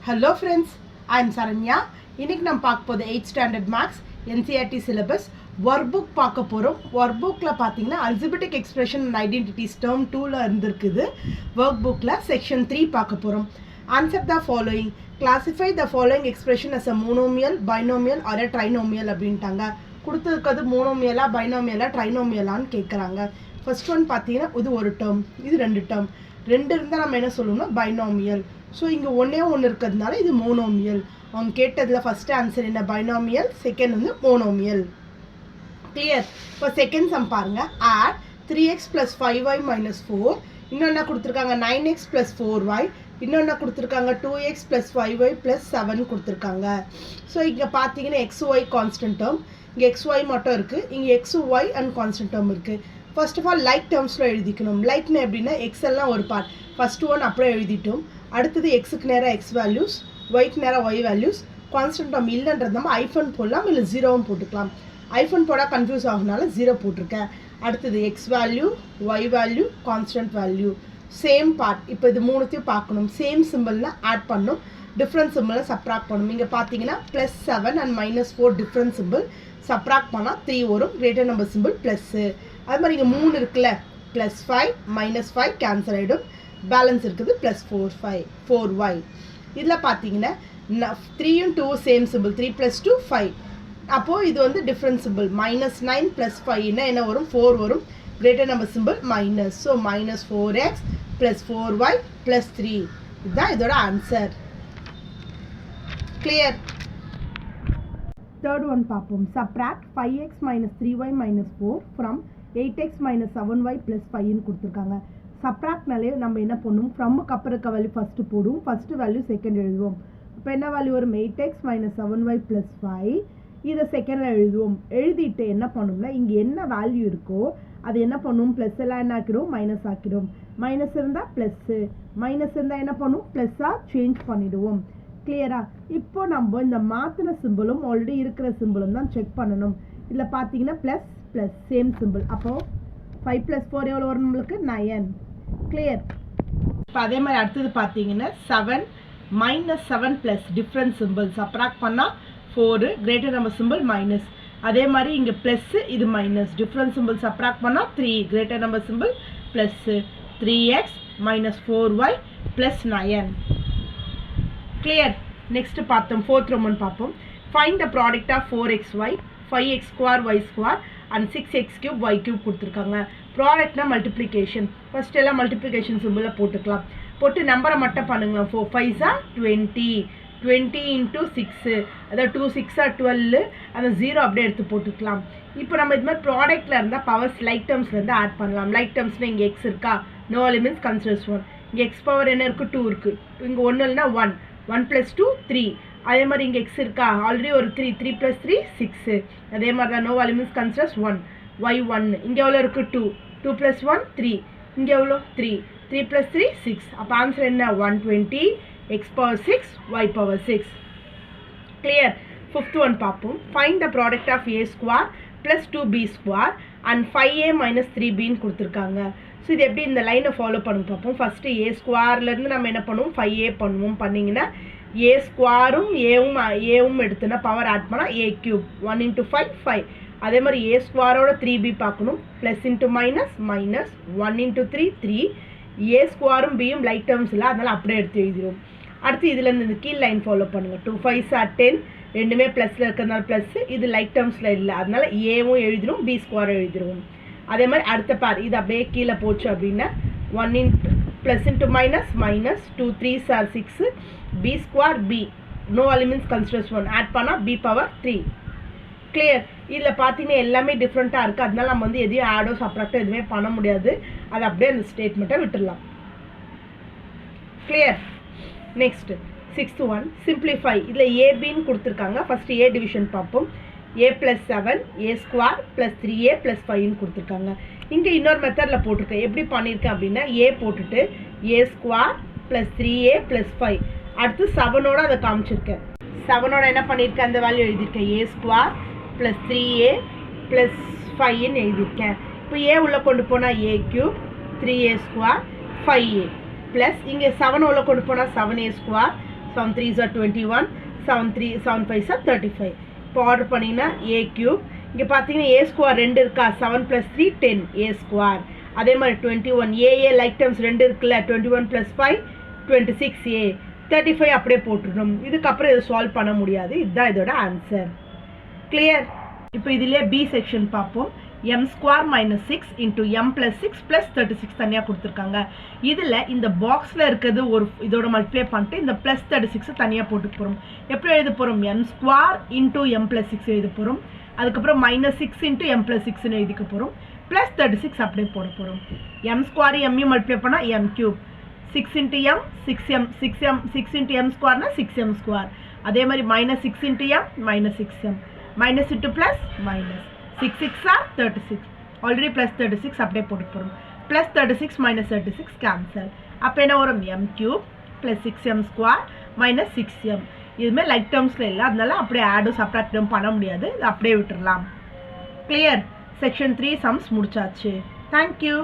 Hello friends, I am Saranya. இன்னைக்கு நம்ம பார்க்க போது 8th standard maths NCERT syllabus workbook பார்க்க போறோம். workbookல பாத்தீங்கன்னா algebraic expression and identities term 2ல இருந்திருக்குது. workbookல section 3 பார்க்க போறோம். Answer the following. Classify the following expression as a monomial, binomial or a trinomial அப்படின்ட்டாங்க. கொடுத்திருக்கிறது மோனோமியலா பைனோமியலா ட்ரைனோமியலான்னு கேக்குறாங்க. ஃபர்ஸ்ட் ஒன் பாத்தீங்கன்னா இது ஒரு டேர்ம், இது ரெண்டு டேர்ம். ரெண்டு இருந்தா நம்ம என்ன சொல்லுவோம்னா பைனோமியல். ஸோ இங்கே ஒன்றே ஒன்று இருக்கிறதுனால இது மோனோமியல். அவங்க கேட்டதில் ஃபஸ்ட்டு ஆன்சர் என்ன பைனாமியல், செகண்ட் வந்து மோனோமியல். கிளியர். இப்போ செகண்ட் சம் பாருங்க. Add 3x + 5y - 4. இன்னொன்று கொடுத்துருக்காங்க 9x + 4y. இன்னொன்று கொடுத்துருக்காங்க 2x + 5y + 7 கொடுத்துருக்காங்க. ஸோ இங்கே பார்த்தீங்கன்னா XY கான்ஸ்டன்ட் டேர்ம், இங்கே XY மட்டும் இருக்குது, இங்கே XY அண்ட் கான்ஸ்டன்ட் டேர்ம் இருக்குது. ஃபர்ஸ்ட் ஆஃப் ஆல் லைக் டேர்ம்ஸில் எழுதிக்கணும். லைக்னு எப்படின்னா எக்ஸ் எல்லாம் ஒரு பார்ட், ஃபர்ஸ்ட் ஒன் அப்படியே எழுதிட்டோம். அடுத்தது எக்ஸுக்கு நேராக எக்ஸ் வேல்யூஸ், ஒய்க்கு நேராக ஒய் வேல்யூஸ். கான்ஸ்டன்ட் டேர்ம் இல்லைன்றது நம்ம ஐஃபன் போடலாம், இல்லை ஜீரோவும் போட்டுக்கலாம். ஐஃபன் போடால் கன்ஃபியூஸ் ஆகுனால ஜீரோ போட்டிருக்கேன். அடுத்தது x value, y value, constant value, same part. இப்போ இது மூணுத்தையும் பார்க்கணும். சேம் சிம்பிள்னா ஆட் பண்ணணும், டிஃப்ரெண்ட் சிம்பிளை சப்ராக்ட் பண்ணணும். இங்கே பார்த்தீங்கன்னா +7 and -4 டிஃப்ரெண்ட் சிம்பிள். சப்ராக்ட் பண்ணால் 3 வரும். Greater number symbol plus. அது மாதிரி இங்கே 3 இருக்குல்ல, +5 -5 கேன்சல் ஆகிடும். பேலன்ஸ் இருக்குது +4y. இதில் பார்த்தீங்கன்னா 3யும் 2 சேம் சிம்பிள், 3 + 2 5. அப்போது இது வந்து டிஃப்ரெண்ட் சிம்பிள். -9 + 5 என்ன வரும், 4 வரும். Greater number simple minus. So -4x + 4y + 3. இதுதான் இதோட ஆன்சர். கிளியர். தேர்ட் ஒன் பார்ப்போம். Subtract 5x - 3y - 4 from 8x - 7y + 5ன்னு கொடுத்துருக்காங்க. சப்ராக்ட்னாலே நம்ம என்ன பண்ணுவோம், ஃப்ரம்முக்கு அப்புறம் இருக்க வேல்யூ ஃபஸ்ட்டு போடுவோம், ஃபஸ்ட்டு வேல்யூ செகண்ட் எழுதுவோம். இப்போ என்ன வேல்யூ வரும், 8x - 7y + 5. இதை செகண்டில் எழுதுவோம். எழுதிட்டு என்ன பண்ணுவோம்னா இங்கே என்ன வேல்யூ இருக்கோ அது என்ன பண்ணுவோம், ப்ளஸ் எல்லாம் என்ன ஆக்கிடும், மைனஸ் ஆக்கிடும். மைனஸ் இருந்தால் ப்ளஸ்ஸு, மைனஸ் இருந்தால் என்ன பண்ணுவோம், ப்ளஸ்ஸாக சேஞ்ச் பண்ணிவிடுவோம். கிளியரா. இப்போ நம்ம இந்த மாற்றின சிம்பிளும் ஆல்ரெடி இருக்கிற சிம்பிளும் தான் செக் பண்ணணும். இதில் பார்த்தீங்கன்னா ப்ளஸ் ப்ளஸ் சேம் சிம்பிள். அப்போது 5 + 4 எவ்வளோ வரும் நம்மளுக்கு, 9. கிளியர். இப்போ அதே மாதிரி அடுத்தது பார்த்தீங்கன்னா 7 -7 ப்ளஸ் டிஃப்ரெண்ட் சிம்பிள். சப்ராக்ட் பண்ணால் 4, கிரேட்டர் நம்பர் சிம்பிள் மைனஸ். அதே மாதிரி இங்கே ப்ளஸ்ஸு, இது மைனஸ். டிஃப்ரெண்ட் சிம்பிள் சப்ராக்ட் பண்ணால் 3, greater number symbol plus. 3x - 4y + 9. Clear. Next பார்த்தோம், ஃபோர்த் ரோமன் பார்ப்போம். Find the product of 4xy, 5x² y² and 6x³ y³ கொடுத்துருக்காங்க. ப்ராடக்ட்னா மல்டிப்ளிகேஷன். ஃபர்ஸ்ட் எல்லாம் மல்டிப்ளிகேஷன் சிம்பிளை போட்டுக்கலாம். போட்டு நம்பரை மட்டும் பண்ணுங்க. 4 5s are 20, 20 × 6, அதாவது 2 6 are 12. அந்த 0 அப்படியே எடுத்து போட்டுக்கலாம். இப்போ நம்ம இது மாதிரி ப்ராடக்ட்டில் இருந்தால் பவர்ஸ் லைக் டேர்ம்ஸ்லேருந்து ஆட் பண்ணலாம். லைக் டேர்ம்ஸ்னால் இங்கே எக்ஸ் இருக்கா, நோ எலிமெண்ட்ஸ் கன்சிடர்ஸ் 1. இங்கே எக்ஸ் பவர் என்ன இருக்குது, 2 இருக்குது. இங்கே 1 இல்லைனா 1, 1 + 2 3. அதே மாதிரி இங்கே எக்ஸ் இருக்கா, ஆல்ரெடி ஒரு 3, 3 + 3 6. அதே மாதிரி தான் நோ எலிமெண்ட்ஸ் கன்சிடர்ஸ் 1, y 1. இங்கே எவ்வளோ இருக்குது, 2, 2 + 1 3. இங்கே எவ்வளோ 3, 3 + 3 6. அப்போ ஆன்சர் என்ன, 120, x⁴ 6, y⁴ 6. Clear. Fifth one பார்ப்போம். Find the product of a² + 2b² and 5a - 3bன்னு கொடுத்துருக்காங்க. ஸோ இது எப்படி இந்த லைனை ஃபாலோ பண்ணி பார்ப்போம். ஃபஸ்ட்டு a²லேருந்து நம்ம என்ன பண்ணுவோம், 5a பண்ணுவோம். பண்ணிங்கன்னா a² ஏவும் எடுத்துனா பவர் ஆட் பண்ணால் a³ 1 × 5 5. அதே மாதிரி a² 3b பார்க்கணும். Plus × minus minus 1 × 3 3. a² பியும் லைக் டேர்ம்ஸ் இல்லை, அதனால் அப்படியே எடுத்து எழுதிடுவோம். அடுத்து இதுலேருந்து இந்த கீழ் லைன் ஃபாலோ பண்ணுங்கள். 2 5s are 10, ரெண்டுமே ப்ளஸில் இருக்கிறதுனால ப்ளஸ்ஸு, இது லைக் டேர்ம்ஸில் இல்லை, அதனால் ஏவும் எழுதிடும், b² எழுதிடுவோம். அதே மாதிரி அடுத்த பேர் இது அப்படியே கீழே போச்சு அப்படின்னா 1 + × minus minus 2 3s are 6, b² b, no elements considers 1, ஆட் பண்ணால் b⁴. கிளியர். இதில் பார்த்தீங்கன்னா எல்லாமே டிஃப்ரெண்ட்டாக இருக்குது, அதனால நம்ம வந்து எதையும் ஆடோ சப்ராக்டோ எதுவுமே பண்ண முடியாது. அது அப்படியே அந்த ஸ்டேட்மெண்ட்டை விட்டுடலாம். Clear. Next sixth one, simplify. இதில் ஏபின்னு கொடுத்துருக்காங்க. ஃபஸ்ட்டு ஏ டிவிஷன் பார்ப்போம். a + 7, a² + 3a + 5ன்னு கொடுத்துருக்காங்க. இங்கே இன்னொரு மெத்தடில் போட்டிருக்கேன். எப்படி பண்ணியிருக்கேன் அப்படின்னா a போட்டுட்டு a² + 3a + 5. அடுத்து 7ஓட அதை காமிச்சிருக்கேன். 7ஓட என்ன பண்ணியிருக்கேன், அந்த வேல்யூ எழுதியிருக்கேன். a² + 3a + 5ன்னு எழுதியிருக்கேன். இப்போ a உள்ளே கொண்டு போனால் a³ 3a² 5a ப்ளஸ் இங்கே 7 உள்ள கொண்டு போனால் 7a². So 7 3s are 21, 7 5s are 35. இப்போ ஆர்டர் பண்ணிங்கன்னா a cube. இங்கே பார்த்தீங்கன்னா a square 2 இருக்கா, 7 plus 3 10 a square. அதே மாதிரி 21 a like terms 2 இருக்குல்ல, 21 plus 5 26a, 35 அப்படியே போட்டுடணும். இதுக்கப்புறம் இதை சால்வ் பண்ண முடியாது. இதுதான் இதோட ஆன்சர். கிளியர்? இப்போ இதிலே பி செக்ஷன் பார்ப்போம். m square minus 6 into m plus 6 plus 36 தனியாக கொடுத்துருக்காங்க. இதில் இந்த பாக்ஸில் இருக்கிறது ஒரு இதோட மல்டிப்ளை பண்ணிட்டு இந்த ப்ளஸ் 36 தனியாக போட்டு போகிறோம். எப்படி எழுத போகிறோம்? m square into m plus 6 எழுத போகிறோம். அதுக்கப்புறம் மைனஸ் 6 into m plus 6ன்னு எழுதிக்க போகிறோம். ப்ளஸ் 36 அப்படியே போட போகிறோம். m square m மல்டிப்ளை பண்ணால் m cube, 6 into m 6 into m squareனா 6m square. அதே மாதிரி minus 6 into m minus 6m, minus into plus minus 6 6 are 36. Already plus 36 அப்படியே போட்டு போகிறோம். Plus 36 minus 36 cancel. அப்போ என்ன வரும்? m cube plus 6m square minus 6m. இதுவுமே லைக் டேர்ம்ஸில் இல்லை, அதனால அப்படியே ஆடும் சப்ராக்டும் பண்ண முடியாது. இது அப்படியே விட்டுடலாம். கிளியர்? செக்ஷன் 3 சம்ஸ் முடிச்சாச்சு. தேங்க்யூ.